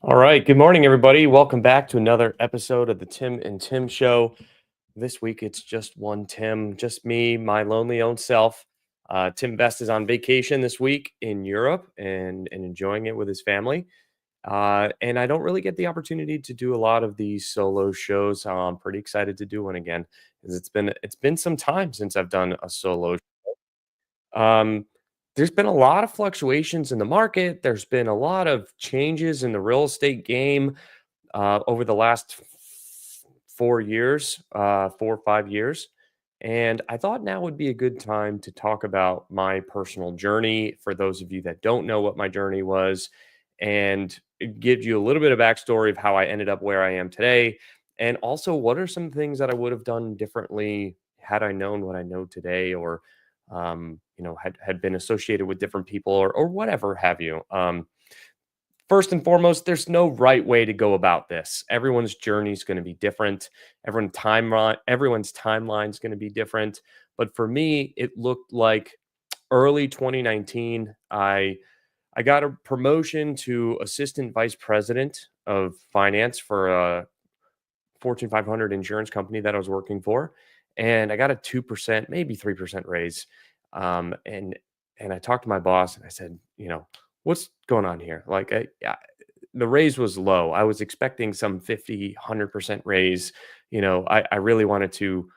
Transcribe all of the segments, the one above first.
All right. Good morning, everybody. Welcome back to another episode of the Tim and Tim Show. This week, it's just one Tim, just me, my lonely own self. Tim Best is on vacation this week in Europe and enjoying it with his family. And I don't really get the opportunity to do a lot of these solo shows. So I'm pretty excited to do one again because it's been some time since I've done a solo. um, there's been a lot of fluctuations in the market. There's been a lot of changes in the real estate game over the last 4 years, 4 or 5 years. And I thought now would be a good time to talk about my personal journey for those of you that don't know what my journey was, and give you a little bit of backstory of how I ended up where I am today. And also, what are some things that I would have done differently had I known what I know today, or had been associated with different people, or whatever have you. First and foremost, there's no right way to go about this. Everyone's journey is going to be different. Everyone's timeline is going to be different. But for me, it looked like early 2019. I got a promotion to assistant vice president of finance for a Fortune 500 insurance company that I was working for, and I got a 2%, maybe 3% raise. Um, and and I talked to my boss and I said, what's going on here? Like, the raise was low. I was expecting some 50, 100% raise. I really wanted to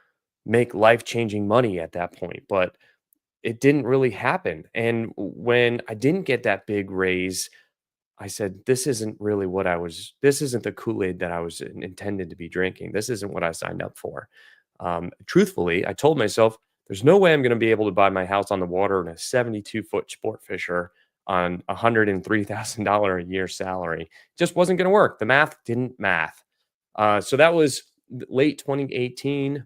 make life changing money at that point, but it didn't really happen. And when I didn't get that big raise, I said, this isn't the Kool-Aid that I was intended to be drinking. This isn't what I signed up for. Truthfully, I told myself, there's no way I'm going to be able to buy my house on the water in a 72-foot sport fisher on $103,000 a year salary. Just wasn't going to work. The math didn't math. So that was late 2018.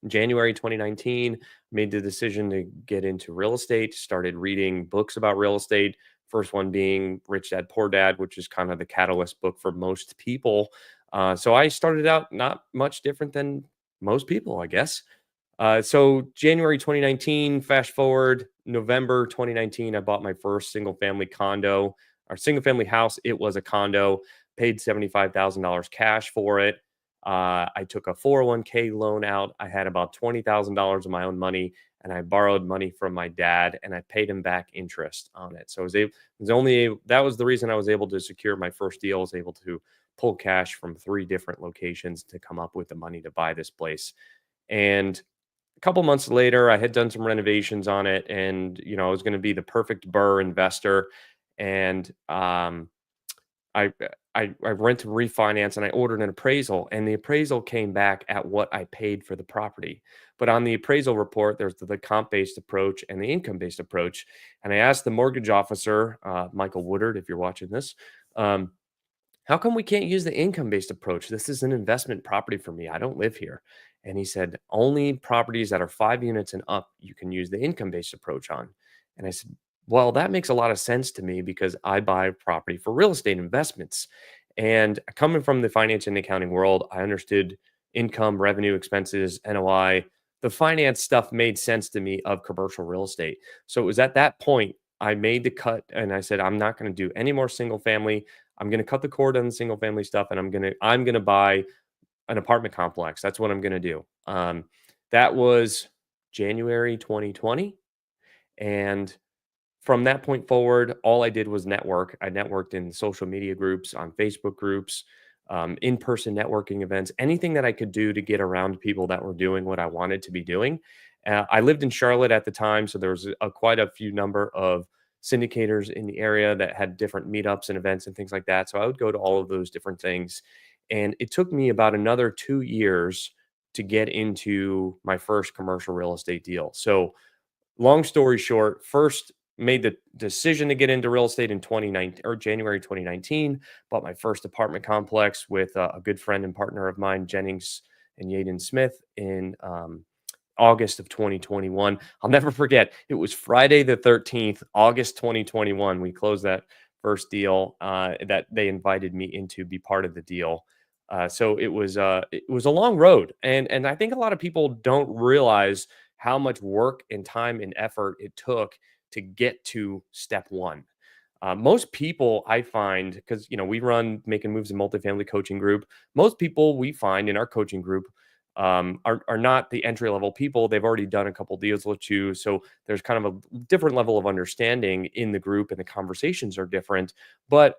January 2019, made the decision to get into real estate, started reading books about real estate. First one being Rich Dad Poor Dad, which is kind of the catalyst book for most people. So I started out not much different than most people, I guess. So January 2019, fast forward November 2019, I bought my first single family condo or single family house. It was a condo, paid $75,000 cash for it. I took a 401k loan out. I had about $20,000 of my own money, and I borrowed money from my dad, and I paid him back interest on it. So that was the reason I was able to secure my first deal. I was able to pull cash from three different locations to come up with the money to buy this place. And a couple months later, I had done some renovations on it, and I was going to be the perfect Burr investor. And I I went to refinance and I ordered an appraisal, and the appraisal came back at what I paid for the property. But on the appraisal report, there's the comp based approach and the income based approach. And I asked the mortgage officer, Michael Woodard, if you're watching this, um, how come we can't use the income based approach? This is an investment property for me. I don't live here. And he said, only properties that are 5 units and up, you can use the income based approach on. And I said, well, that makes a lot of sense to me because I buy property for real estate investments. And coming from the finance and accounting world, I understood income, revenue, expenses, NOI. The finance stuff made sense to me of commercial real estate. So it was at that point I made the cut and I said, I'm not going to do any more single family. I'm going to cut the cord on the single family stuff, and I'm going to buy an apartment complex. That's what I'm going to do. That was January 2020, and from that point forward, all I did was network. I networked in social media groups, on Facebook groups, in-person networking events, anything that I could do to get around people that were doing what I wanted to be doing. I lived in Charlotte at the time, so there was quite a few number of syndicators in the area that had different meetups and events and things like that. So I would go to all of those different things, and it took me about another 2 years to get into my first commercial real estate deal. So long story short, first made the decision to get into real estate in 2019 or January 2019. Bought my first apartment complex with a good friend and partner of mine, Jennings and Yaden Smith, in August of 2021. I'll never forget. It was Friday the 13th, August 2021. We closed that first deal that they invited me in to be part of the deal. So it was a long road, and I think a lot of people don't realize how much work and time and effort it took to get to step one. Most people I find, because we run making moves in multifamily coaching group. Most people we find in our coaching group are not the entry level people. They've already done a couple deals with you, so there's kind of a different level of understanding in the group, and the conversations are different. But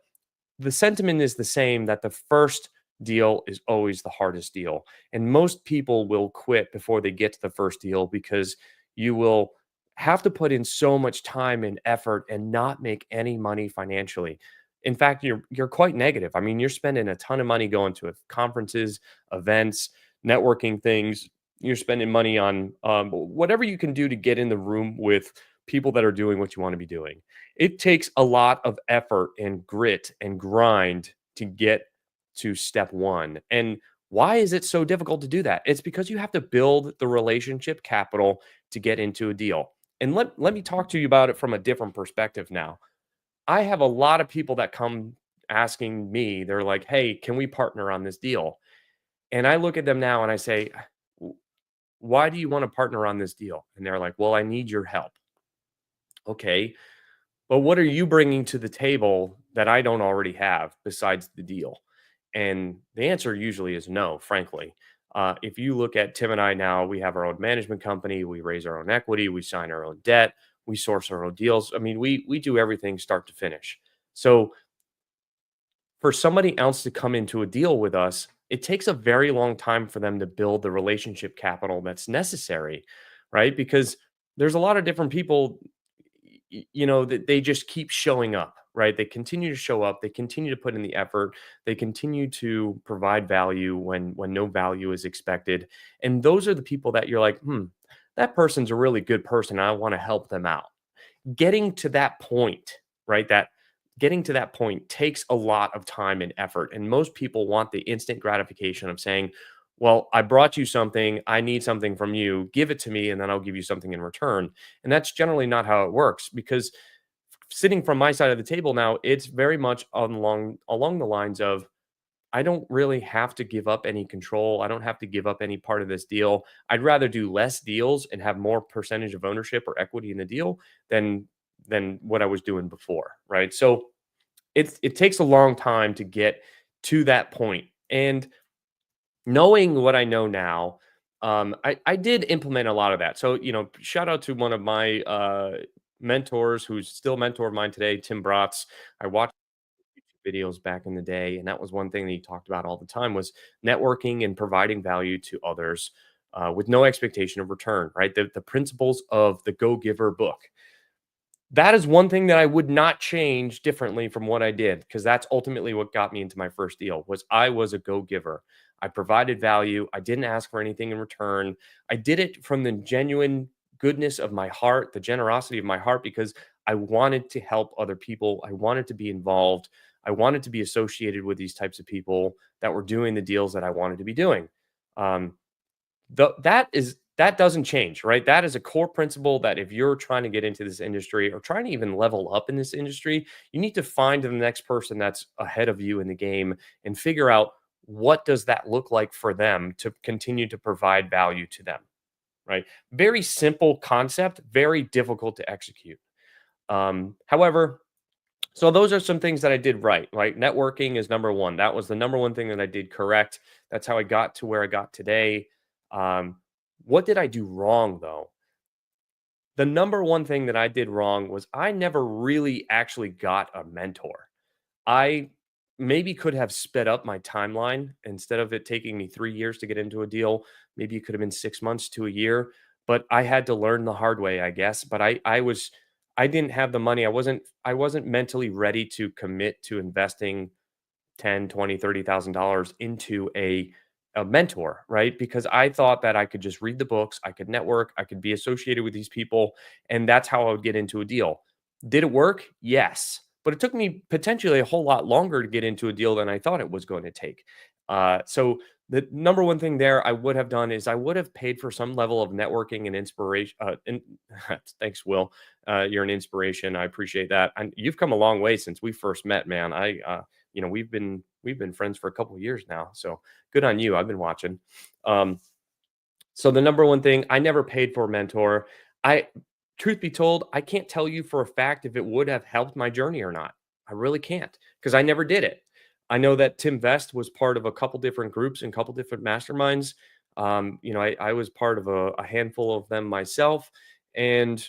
the sentiment is the same, that the first deal is always the hardest deal. And most people will quit before they get to the first deal, because you will have to put in so much time and effort and not make any money financially. In fact, you're quite negative. I mean, you're spending a ton of money going to conferences, events, networking things. You're spending money on whatever you can do to get in the room with people that are doing what you want to be doing. It takes a lot of effort and grit and grind to get to step one. And why is it so difficult to do that? It's because you have to build the relationship capital to get into a deal. And let me talk to you about it from a different perspective now. I have a lot of people that come asking me, they're like, hey, can we partner on this deal? And I look at them now and I say, "W- why do you want to partner on this deal?" And they're like, well, I need your help. Okay, but what are you bringing to the table that I don't already have besides the deal? And the answer usually is no, frankly. If you look at Tim and I now, we have our own management company, we raise our own equity, we sign our own debt, we source our own deals. I mean, we do everything start to finish. So for somebody else to come into a deal with us, it takes a very long time for them to build the relationship capital that's necessary, right? Because there's a lot of different people, that they just keep showing up, right? They continue to show up, they continue to put in the effort, they continue to provide value when no value is expected. And those are the people that you're like, that person's a really good person. I want to help them out. Getting to that point, right? That getting to that point takes a lot of time and effort. And most people want the instant gratification of saying, well, I brought you something, I need something from you, give it to me, and then I'll give you something in return. And that's generally not how it works, because sitting from my side of the table now, it's very much along the lines of, I don't really have to give up any control. I don't have to give up any part of this deal. I'd rather do less deals and have more percentage of ownership or equity in the deal than what I was doing before, right? So it takes a long time to get to that point. And knowing what I know now, I did implement a lot of that. So, shout out to one of my mentors, who's still a mentor of mine today, Tim Bratz. I watched YouTube videos back in the day, and that was one thing that he talked about all the time, was networking and providing value to others with no expectation of return, right? The principles of the Go Giver book. That is one thing that I would not change differently from what I did, because that's ultimately what got me into my first deal. Was I was a go giver. I provided value. I didn't ask for anything in return. I did it from the genuine goodness of my heart, the generosity of my heart, because I wanted to help other people. I wanted to be involved. I wanted to be associated with these types of people that were doing the deals that I wanted to be doing. Um, that doesn't change, right? That is a core principle, that if you're trying to get into this industry or trying to even level up in this industry, you need to find the next person that's ahead of you in the game and figure out, what does that look like for them to continue to provide value to them, right? Very simple concept, very difficult to execute. However, so those are some things that I did right, right? Networking is number one. That was the number one thing that I did correct. That's how I got to where I got today. Um, what did I do wrong, though? The number one thing that I did wrong was I never really actually got a mentor. I maybe could have sped up my timeline. Instead of it taking me 3 years to get into a deal, maybe it could have been 6 months to a year. But I had to learn the hard way, I guess. But I didn't have the money. I wasn't mentally ready to commit to investing 10, 20, $30,000 into a mentor, right? Because I thought that I could just read the books, I could network, I could be associated with these people, and that's how I would get into a deal. Did it work? Yes. But it took me potentially a whole lot longer to get into a deal than I thought it was going to take. So the number one thing there I would have done is I would have paid for some level of networking and inspiration. Thanks, Will. You're an inspiration. I appreciate that. And you've come a long way since we first met, man. We've been friends for a couple of years now, so good on you. I've been watching. um so the number one thing, I never paid for a mentor. I truth be told, I can't tell you for a fact if it would have helped my journey or not. I really can't because I never did it. I know that Tim Vest was part of a couple different groups and a couple different masterminds. I was part of a handful of them myself. And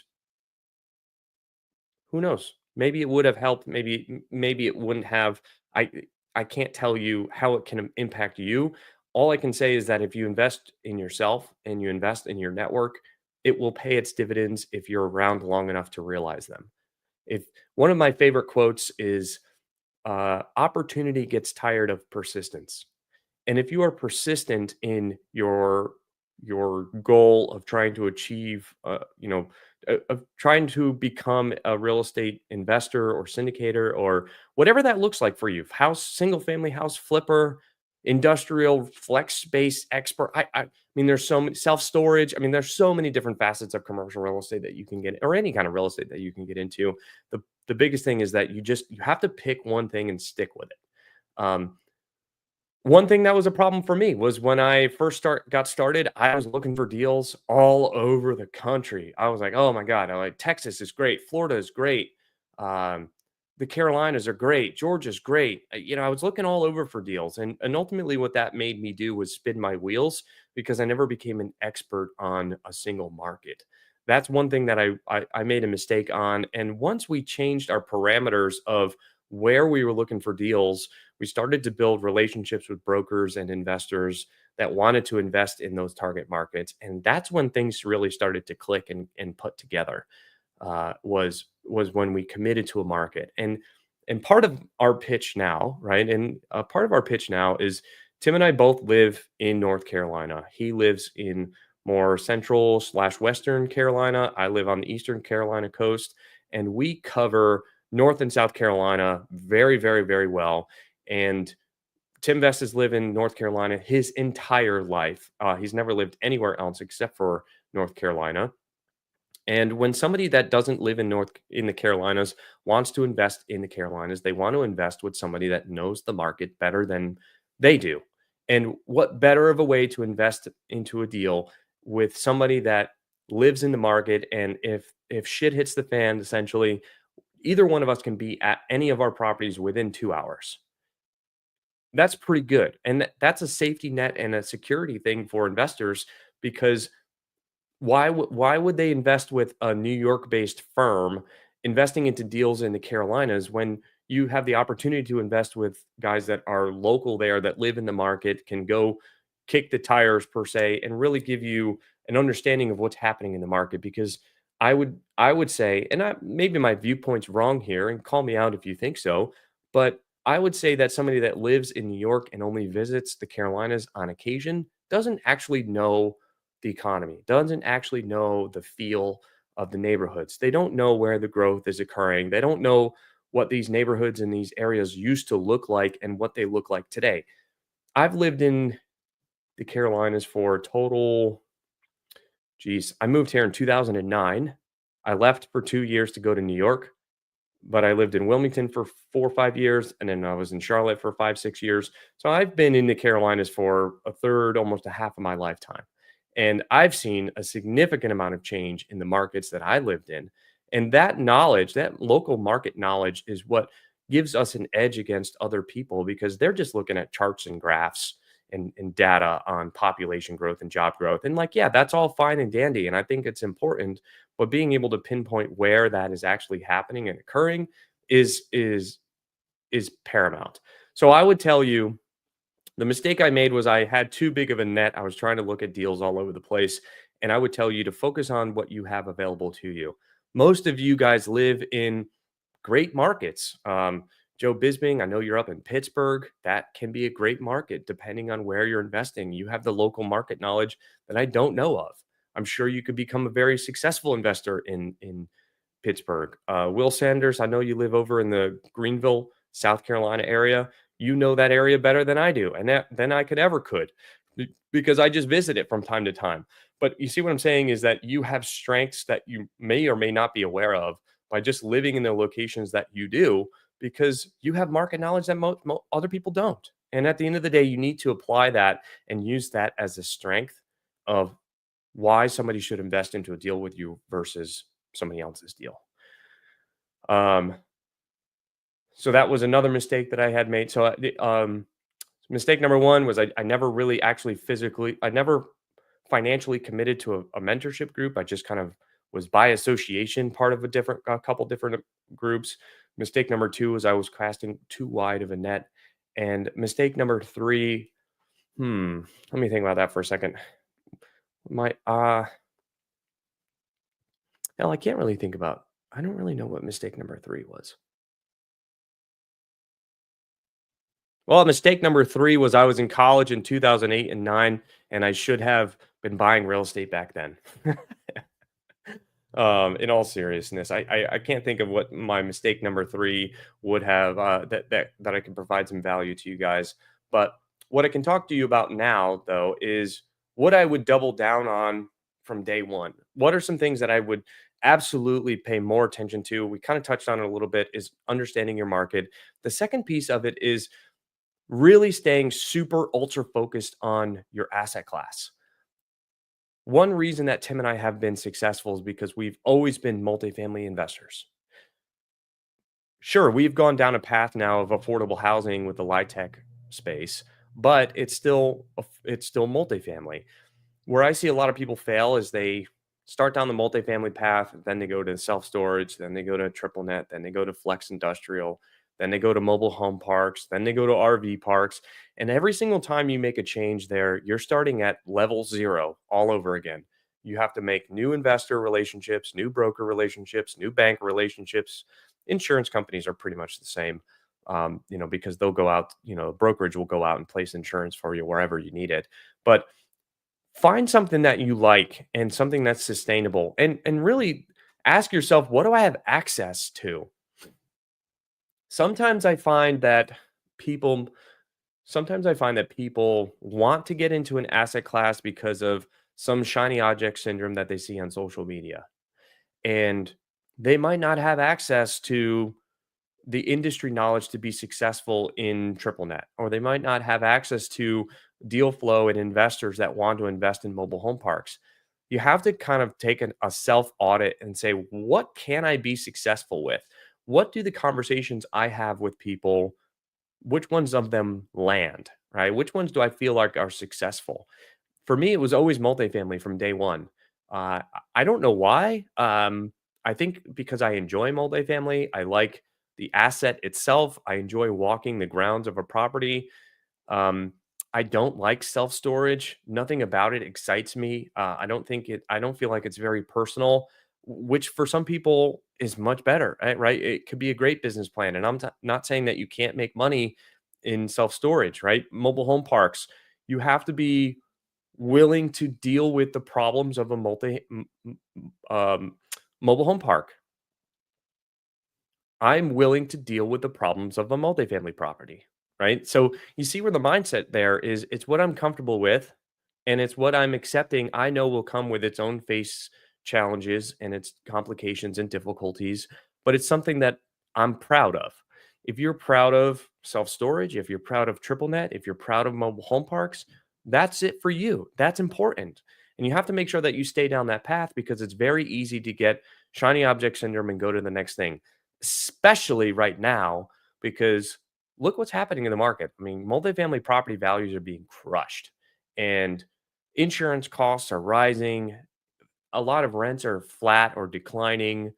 who knows? Maybe it would have helped. Maybe it wouldn't have. I I can't tell you how it can impact you. All I can say is that if you invest in yourself and you invest in your network, it will pay its dividends if you're around long enough to realize them. If One of my favorite quotes is opportunity gets tired of persistence. And if you are persistent in your goal of trying to achieve, of trying to become a real estate investor or syndicator or whatever that looks like for you, house, single family house flipper, industrial flex space expert. I mean, there's so many self storage. I mean, there's so many different facets of commercial real estate that you can get, or any kind of real estate that you can get into. The biggest thing is that you have to pick one thing and stick with it. One thing that was a problem for me was when I first got started, I was looking for deals all over the country. I was like, "Oh my god, I like Texas is great, Florida is great, um, the Carolinas are great, Georgia's great." I was looking all over for deals, and ultimately, what that made me do was spin my wheels because I never became an expert on a single market. That's one thing that I made a mistake on, and once we changed our parameters of where we were looking for deals, we started to build relationships with brokers and investors that wanted to invest in those target markets. And that's when things really started to click and put together. Was when we committed to a market. And part of our pitch now, right? And part of our pitch now is Tim and I both live in North Carolina. He lives in more central slash western Carolina. I live on the eastern Carolina coast, and we cover North and South Carolina very, very, very well. And Tim Vest has lived in North Carolina his entire life. He's never lived anywhere else except for North Carolina. And when somebody that doesn't live in the Carolinas wants to invest in the Carolinas, they want to invest with somebody that knows the market better than they do. And what better of a way to invest into a deal with somebody that lives in the market, and if shit hits the fan, essentially either one of us can be at any of our properties within 2 hours. That's pretty good, and that's a safety net and a security thing for investors because why would they invest with a New York-based firm investing into deals in the Carolinas when you have the opportunity to invest with guys that are local there, that live in the market, can go kick the tires per se, and really give you an understanding of what's happening in the market? Because I would say, and maybe my viewpoint's wrong here, and call me out if you think so, but I would say that somebody that lives in New York and only visits the Carolinas on occasion doesn't actually know the economy, doesn't actually know the feel of the neighborhoods. They don't know where the growth is occurring. They don't know what these neighborhoods and these areas used to look like and what they look like today. I've lived in the Carolinas for a total, geez, I moved here in 2009. I left for 2 years to go to New York, but I lived in Wilmington for 4 or 5 years, and then I was in Charlotte for 5, 6 years. So I've been in the Carolinas for a third, almost a half of my lifetime. And I've seen a significant amount of change in the markets that I lived in. And that knowledge, that local market knowledge, is what gives us an edge against other people because they're just looking at charts and graphs and data on population growth and job growth. And like, yeah, that's all fine and dandy. And I think it's important, but being able to pinpoint where that is actually happening and occurring is paramount. So I would tell you the mistake I made was I had too big of a net. I was trying to look at deals all over the place. And I would tell you to focus on what you have available to you. Most of you guys live in great markets. Joe Bisbing, I know you're up in Pittsburgh. That can be a great market depending on where you're investing. You have the local market knowledge that I don't know of. I'm sure you could become a very successful investor in Pittsburgh. Will Sanders, I know you live over in the Greenville, South Carolina area. You know that area better than I do, and than I could ever could, because I just visit it from time to time. But you see what I'm saying is that you have strengths that you may or may not be aware of by just living in the locations that you do, because you have market knowledge that other people don't. And at the end of the day, you need to apply that and use that as a strength of why somebody should invest into a deal with you versus somebody else's deal. Um, so that was another mistake that I had made. Mistake number one was I never really actually I never financially committed to a mentorship group. I just kind of was by association part of a couple different groups. Mistake number two was I was casting too wide of a net. And mistake number three, let me think about that for a second. My hell, I can't really think about. I don't really know what mistake number three was. Well, mistake number three was I was in college in 2008 and nine, and I should have been buying real estate back then. In all seriousness, I can't think of what my mistake number three would have that I can provide some value to you guys. But what I can talk to you about now, though, is what I would double down on from day one. What are some things that I would absolutely pay more attention to? We kind of touched on it a little bit. Is understanding your market. The second piece of it is really staying super ultra focused on your asset class. One reason that Tim and I have been successful is because we've always been multifamily investors. Sure, we've gone down a path now of affordable housing with the LIHTC space, but it's still multifamily. Where I see a lot of people fail is they start down the multifamily path, then they go to self storage, then they go to triple net, then they go to flex industrial, then they go to mobile home parks, then they go to RV parks. And every single time you make a change there, you're starting at level zero all over again. You have to make new investor relationships, new broker relationships, new bank relationships. Insurance companies are pretty much the same, because they'll go out, brokerage will go out and place insurance for you wherever you need it. But find something that you like and something that's sustainable and really ask yourself, what do I have access to? Sometimes I find that people sometimes I find that people want to get into an asset class because of some shiny object syndrome that they see on social media. And they might not have access to the industry knowledge to be successful in triple net, or they might not have access to deal flow and investors that want to invest in mobile home parks. You have to kind of take a self audit and say, what can I be successful with? What do the conversations I have with people, which ones of them land, right? Which ones do I feel like are successful? For me, it was always multifamily from day one. I don't know why. I think because I enjoy multifamily, I like the asset itself. I enjoy walking the grounds of a property. Um, I don't like self storage. Nothing about it excites me. I don't feel like it's very personal, which for some people is much better, right? It could be a great business plan. And not saying that you can't make money in self storage, right? Mobile home parks. You have to be willing to deal with the problems of a mobile home park. I'm willing to deal with the problems of a multifamily property, right? So you see where the mindset there is, it's what I'm comfortable with and it's what I'm accepting. I know will come with its own face challenges and its complications and difficulties, but it's something that I'm proud of. If you're proud of self storage, if you're proud of triple net, if you're proud of mobile home parks, that's it for you. That's important. And you have to make sure that you stay down that path because it's very easy to get shiny object syndrome and go to the next thing, especially right now, because look what's happening in the market. I mean, multifamily property values are being crushed and insurance costs are rising. A lot of rents are flat or declining.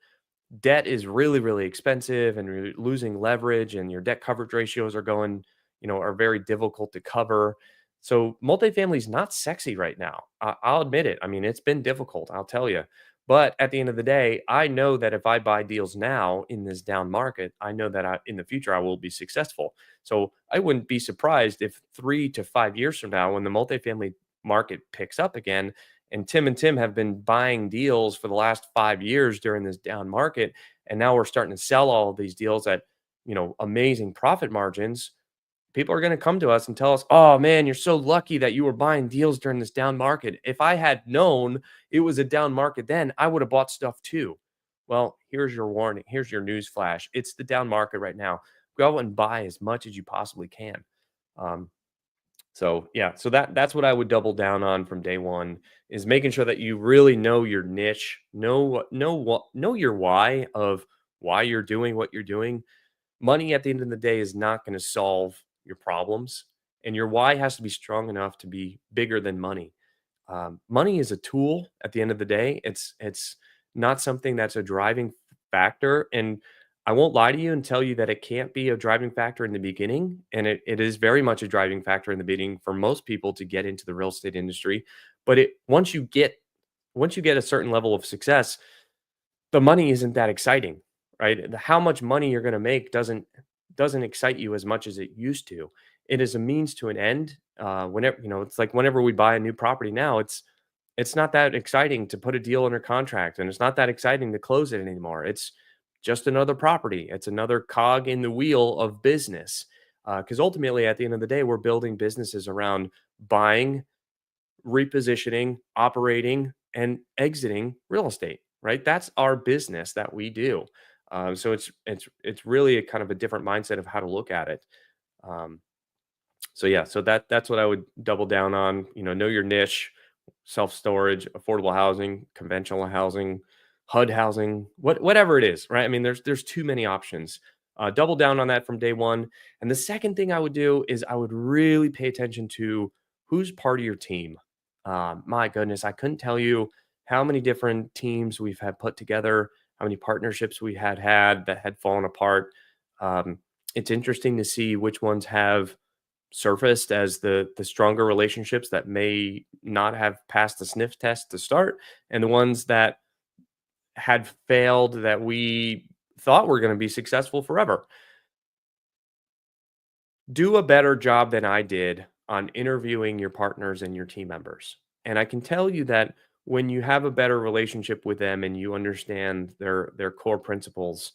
Debt is really, really expensive and you're losing leverage and your debt coverage ratios are going, are very difficult to cover. So multifamily is not sexy right now. I'll admit it. I mean, it's been difficult, I'll tell you. But at the end of the day, I know that if I buy deals now in this down market, I know that in the future I will be successful. So I wouldn't be surprised if 3 to 5 years from now, when the multifamily market picks up again, and Tim have been buying deals for the last 5 years during this down market, and now we're starting to sell all of these deals at amazing profit margins. People are going to come to us and tell us, "Oh man, you're so lucky that you were buying deals during this down market. If I had known it was a down market then, I would have bought stuff too." Well, here's your warning. Here's your news flash. It's the down market right now. Go out and buy as much as you possibly can. Um, So yeah, so that's what I would double down on from day one is making sure that you really know your niche, know your why of why you're doing what you're doing. Money at the end of the day is not going to solve your problems, and your why has to be strong enough to be bigger than money. Money is a tool at the end of the day. It's not something that's a driving factor. And I won't lie to you and tell you that it can't be a driving factor in the beginning. And it is very much a driving factor in the beginning for most people to get into the real estate industry. But it once you get a certain level of success, the money isn't that exciting, right? How much money you're going to make doesn't excite you as much as it used to. It is a means to an end. Whenever it's like whenever we buy a new property now, it's not that exciting to put a deal under contract, and it's not that exciting to close it anymore. It's just another property. It's another cog in the wheel of business. Because ultimately, at the end of the day, we're building businesses around buying, repositioning, operating, and exiting real estate, right? That's our business that we do. So it's really a kind of a different mindset of how to look at it. Um, so yeah, so that's what I would double down on. Know your niche, self storage, affordable housing, conventional housing, HUD housing, whatever it is, right? I mean, there's too many options. Double down on that from day one. And the second thing I would do is I would really pay attention to who's part of your team. My goodness, I couldn't tell you how many different teams we've had put together, how many partnerships we had that had fallen apart. Um, it's interesting to see which ones have surfaced as the stronger relationships that may not have passed the sniff test to start, and the ones that had failed that we thought were going to be successful forever. Do a better job than I did on interviewing your partners and your team members. And I can tell you that when you have a better relationship with them and you understand their core principles,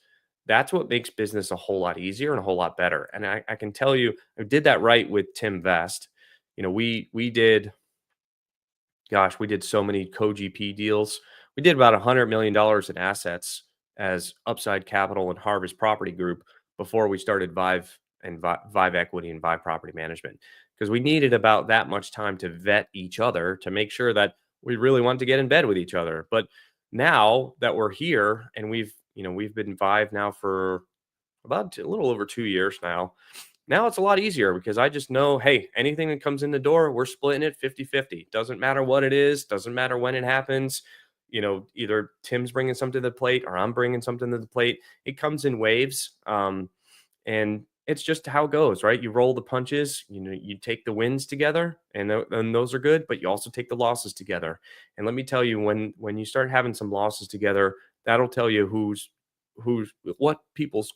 that's what makes business a whole lot easier and a whole lot better. And I can tell you, I did that right with Tim Vest. We did, gosh, we did so many co-GP deals. We did about $100 million in assets as Upside Capital and Harvest Property Group before we started Vive Equity and Vive Property Management, because we needed about that much time to vet each other to make sure that we really wanted to get in bed with each other. But now that we're here and we've been Vive now for about a little over 2 years now. Now it's a lot easier because I just know, hey, anything that comes in the door, we're splitting it 50-50. Doesn't matter what it is, doesn't matter when it happens. Either Tim's bringing something to the plate or I'm bringing something to the plate. It comes in waves. And it's just how it goes, right? You roll the punches, you take the wins together, and those are good, but you also take the losses together. And let me tell you, when you start having some losses together, that'll tell you who's what people's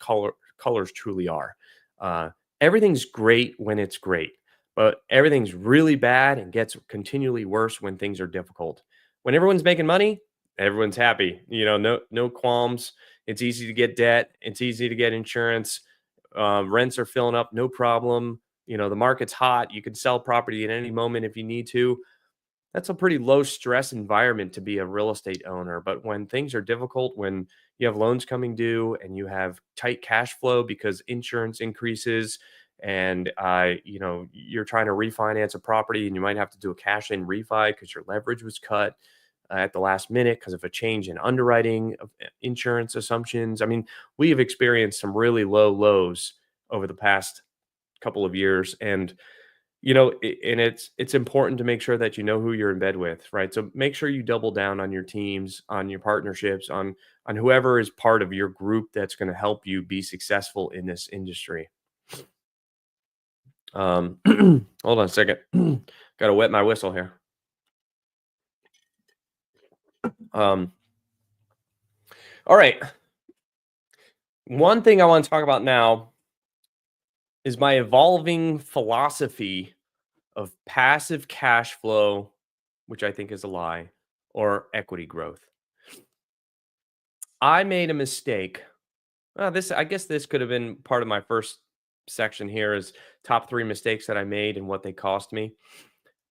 colors truly are. Uh, Everything's great when it's great, but everything's really bad and gets continually worse when things are difficult. When everyone's making money, everyone's happy. No qualms. It's easy to get debt. It's easy to get insurance. Rents are filling up, no problem. The market's hot. You can sell property at any moment if you need to. That's a pretty low stress environment to be a real estate owner. But when things are difficult, when you have loans coming due and you have tight cash flow because insurance increases, and you're trying to refinance a property and you might have to do a cash in refi because your leverage was cut at the last minute because of a change in underwriting of insurance assumptions. I mean, we have experienced some really low lows over the past couple of years, and and it's important to make sure that you know who you're in bed with, right? So make sure you double down on your teams, on your partnerships, on whoever is part of your group that's going to help you be successful in this industry. Hold on a second. Got to wet my whistle here. Um, all right. One thing I want to talk about now is my evolving philosophy of passive cash flow, which I think is a lie, or equity growth. I made a mistake. I guess this could have been part of my first section here is top 3 mistakes that I made and what they cost me.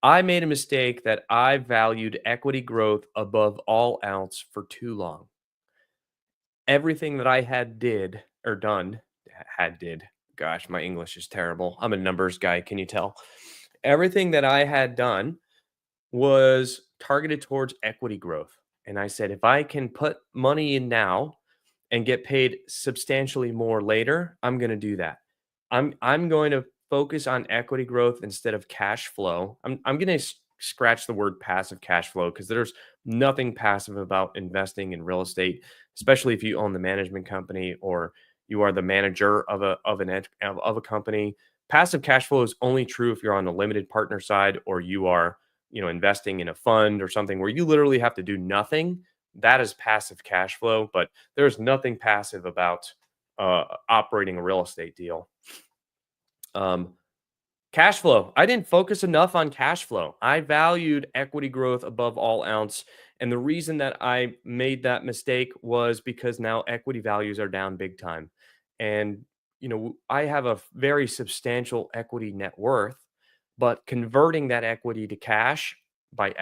I made a mistake that I valued equity growth above all else for too long. Everything that I had did or done had did. Gosh, my English is terrible. I'm a numbers guy. Can you tell? Everything that I had done was targeted towards equity growth. And I said, if I can put money in now and get paid substantially more later, I'm going to do that. I'm going to focus on equity growth instead of cash flow. I'm going to scratch the word passive cash flow because there's nothing passive about investing in real estate, especially if you own the management company or you are the manager of a company. Passive cash flow is only true if you're on the limited partner side or you are, investing in a fund or something where you literally have to do nothing. That is passive cash flow, but there's nothing passive about operating a real estate deal. Um, Cash flow. I didn't focus enough on cash flow. I valued equity growth above all else. And the reason that I made that mistake was because now equity values are down big time. And, I have a very substantial equity net worth, but converting that equity to cash by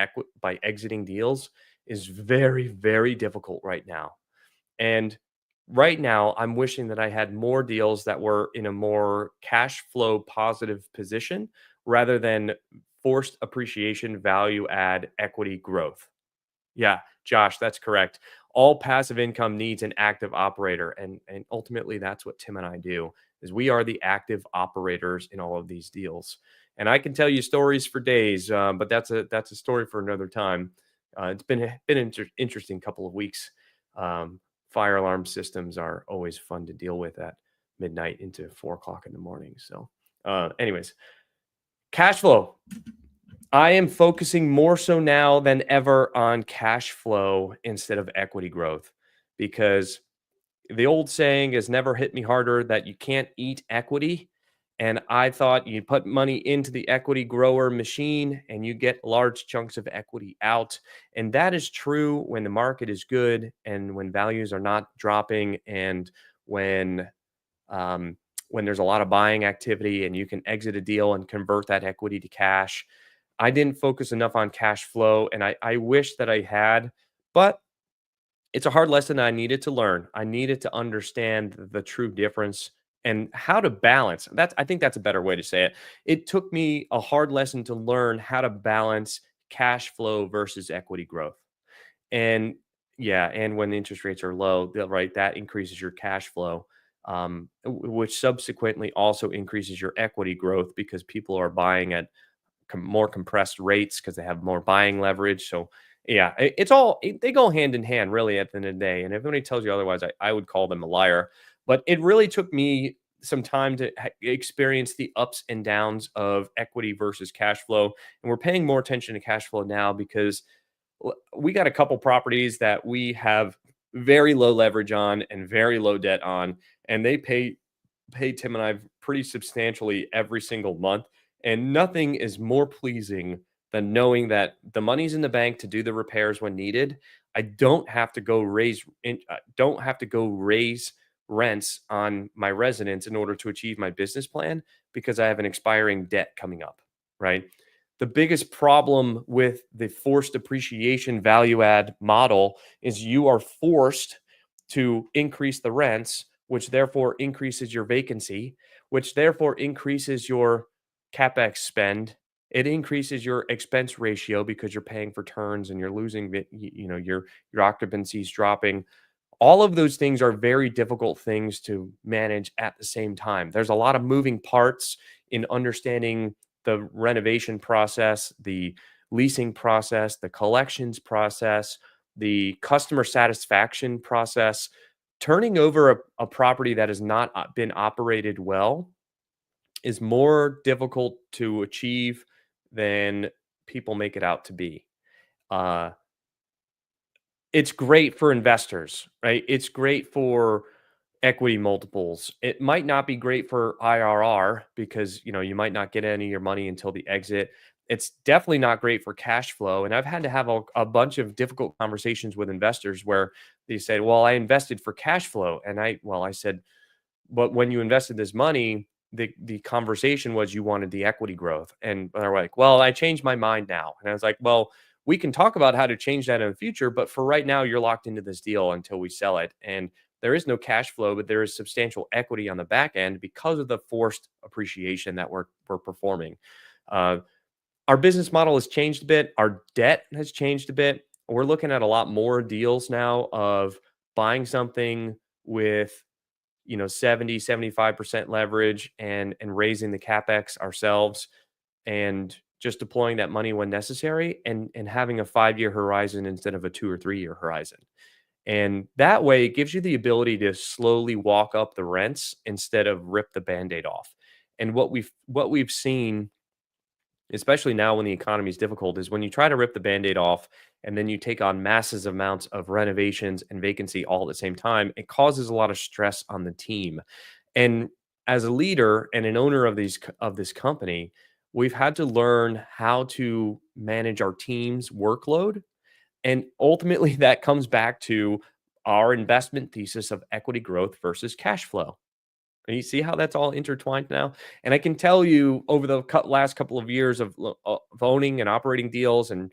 exiting deals is very, very difficult right now. And right now, I'm wishing that I had more deals that were in a more cash flow positive position rather than forced appreciation, value add, equity growth. Yeah, Josh, that's correct. All passive income needs an active operator, and ultimately that's what Tim and I do. Is we are the active operators in all of these deals. And I can tell you stories for days, but that's a story for another time. It's been an interesting couple of weeks. Um, Fire alarm systems are always fun to deal with at midnight into 4 o'clock in the morning. So, anyways, cash flow. I am focusing more so now than ever on cash flow instead of equity growth because the old saying has never hit me harder that you can't eat equity. And I thought you put money into the equity grower machine and you get large chunks of equity out. And that is true when the market is good and when values are not dropping and when um, when there's a lot of buying activity and you can exit a deal and convert that equity to cash. I didn't focus enough on cash flow, and I wish that I had, but it's a hard lesson I needed to learn. I needed to understand the true difference and how to balance. I think that's a better way to say it. It took me a hard lesson to learn how to balance cash flow versus equity growth. And yeah, and when the interest rates are low, right, that increases your cash flow, which subsequently also increases your equity growth because people are buying at more compressed rates because they have more buying leverage. So yeah, they go hand in hand really at the end of the day. And if anybody tells you otherwise, I would call them a liar. But it really took me some time to experience the ups and downs of equity versus cash flow. And we're paying more attention to cash flow now because we got a couple properties that we have very low leverage on and very low debt on, and they pay Tim and I pretty substantially every single month. And nothing is more pleasing than knowing that the money's in the bank to do the repairs when needed. I don't have to go raise rents on my residence in order to achieve my business plan because I have an expiring debt coming up, right? The biggest problem with the forced appreciation value add model is you are forced to increase the rents, which therefore increases your vacancy, which therefore increases your CapEx spend. It increases your expense ratio because you're paying for turns and you're losing, your occupancy is dropping. All of those things are very difficult things to manage at the same time. There's a lot of moving parts in understanding the renovation process, the leasing process, the collections process, the customer satisfaction process. Turning over a property that has not been operated well is more difficult to achieve than people make it out to be. Uh, it's great for investors, right? It's great for equity multiples. It might not be great for IRR because, you might not get any of your money until the exit. It's definitely not great for cash flow. And I've had to have a bunch of difficult conversations with investors where they say, well, I invested for cash flow. And I said, but when you invested this money, the conversation was you wanted the equity growth. And they're like, well, I changed my mind now. And I was like, well, we can talk about how to change that in the future, but for right now, you're locked into this deal until we sell it. And there is no cash flow, but there is substantial equity on the back end because of the forced appreciation that we're performing. Uh, our business model has changed a bit. Our debt has changed a bit. We're looking at a lot more deals now of buying something with 70, 75% leverage and raising the capex ourselves and just deploying that money when necessary and having a 5-year horizon instead of a 2 or 3 year horizon. And that way it gives you the ability to slowly walk up the rents instead of rip the band-aid off. And what we've seen, especially now when the economy is difficult, is when you try to rip the band-aid off and then you take on massive amounts of renovations and vacancy all at the same time, it causes a lot of stress on the team. And as a leader and an owner of this company, we've had to learn how to manage our team's workload. And ultimately that comes back to our investment thesis of equity growth versus cash flow. And you see how that's all intertwined now? And I can tell you over the last couple of years of owning and operating deals, and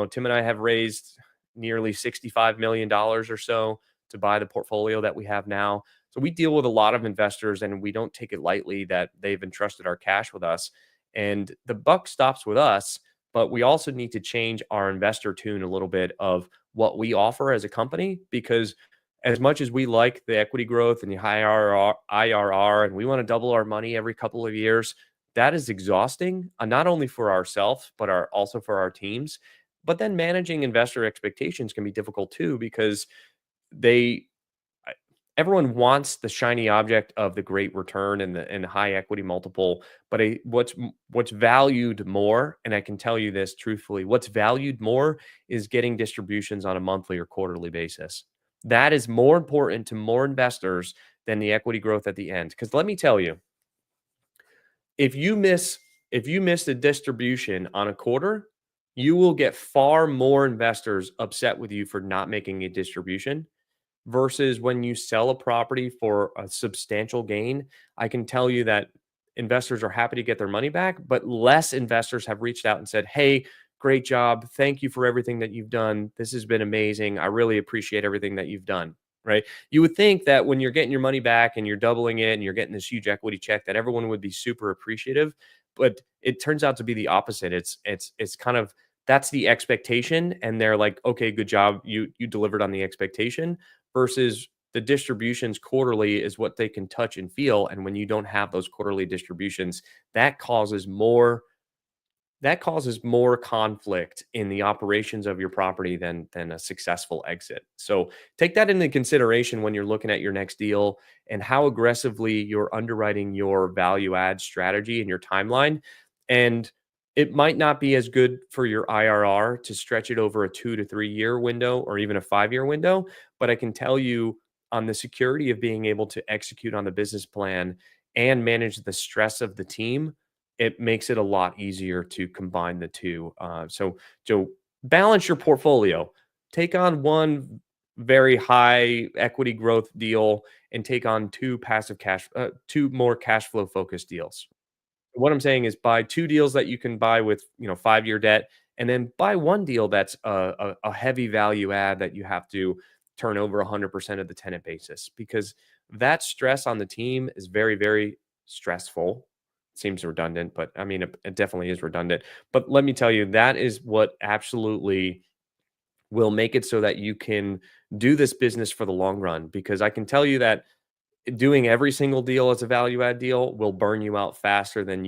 Tim and I have raised nearly $65 million or so to buy the portfolio that we have now. So we deal with a lot of investors, and we don't take it lightly that they've entrusted our cash with us. And the buck stops with us, but we also need to change our investor tune a little bit of what we offer as a company, because as much as we like the equity growth and the high IRR, and we want to double our money every couple of years, that is exhausting, not only for ourselves, but also for our teams. But then managing investor expectations can be difficult too, because they I- everyone wants the shiny object of the great return and the high equity multiple. But what's valued more, and I can tell you this truthfully, what's valued more is getting distributions on a monthly or quarterly basis. That is more important to more investors than the equity growth at the end. Because let me tell you, if you miss if you miss a distribution on a quarter, you will get far more investors upset with you for not making a distribution versus when you sell a property for a substantial gain. I can tell you that investors are happy to get their money back, but less investors have reached out and said, "Hey, great job. Thank you for everything that you've done. This has been amazing. I really appreciate everything that you've done." Right? You would think that when you're getting your money back and you're doubling it and you're getting this huge equity check, that everyone would be super appreciative, but it turns out to be the opposite. It's kind of that's the expectation, and they're like, "Okay, good job. You delivered on the expectation." Versus the distributions quarterly is what they can touch and feel. And when you don't have those quarterly distributions, that causes more that causes more conflict in the operations of your property than a successful exit. So take that into consideration when you're looking at your next deal and how aggressively you're underwriting your value add strategy and your timeline. And it might not be as good for your IRR to stretch it over a 2 to 3 year window or even a 5 year window, but I can tell you on the security of being able to execute on the business plan and manage the stress of the team, it makes it a lot easier to combine the two. So balance your portfolio. Take on one very high equity growth deal and take on two more cash flow focused deals. What I'm saying is buy 2 deals that you can buy with, 5-year debt, and then buy 1 deal that's a heavy value add that you have to turn over 100% of the tenant basis, because that stress on the team is very, very stressful. Seems redundant, but I mean, it definitely is redundant. But let me tell you, that is what absolutely will make it so that you can do this business for the long run, because I can tell you that doing every single deal as a value add deal will burn you out faster than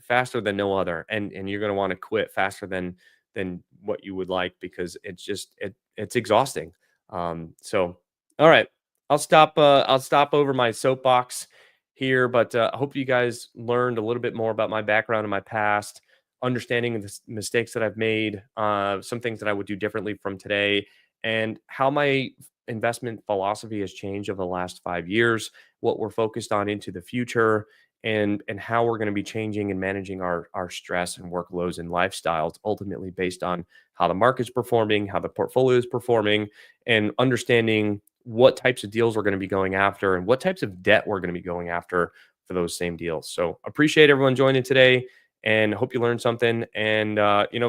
faster than no other, and you're going to want to quit faster than what you would like, because it's exhausting. So all right, I'll stop over my soapbox here, but I hope you guys learned a little bit more about my background and my past, understanding the mistakes that I've made, some things that I would do differently from today, and how my investment philosophy has changed over the last 5 years, what we're focused on into the future, and how we're going to be changing and managing our stress and workloads and lifestyles, ultimately based on how the market's performing, how the portfolio is performing, and understanding what types of deals we're going to be going after and what types of debt we're going to be going after for those same deals. So appreciate everyone joining today and hope you learned something. And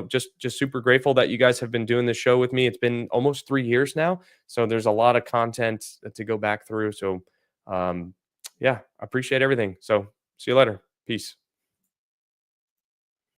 just super grateful that you guys have been doing this show with me. It's been almost 3 years now, so there's a lot of content to go back through. So yeah, I appreciate everything. So see you later. Peace.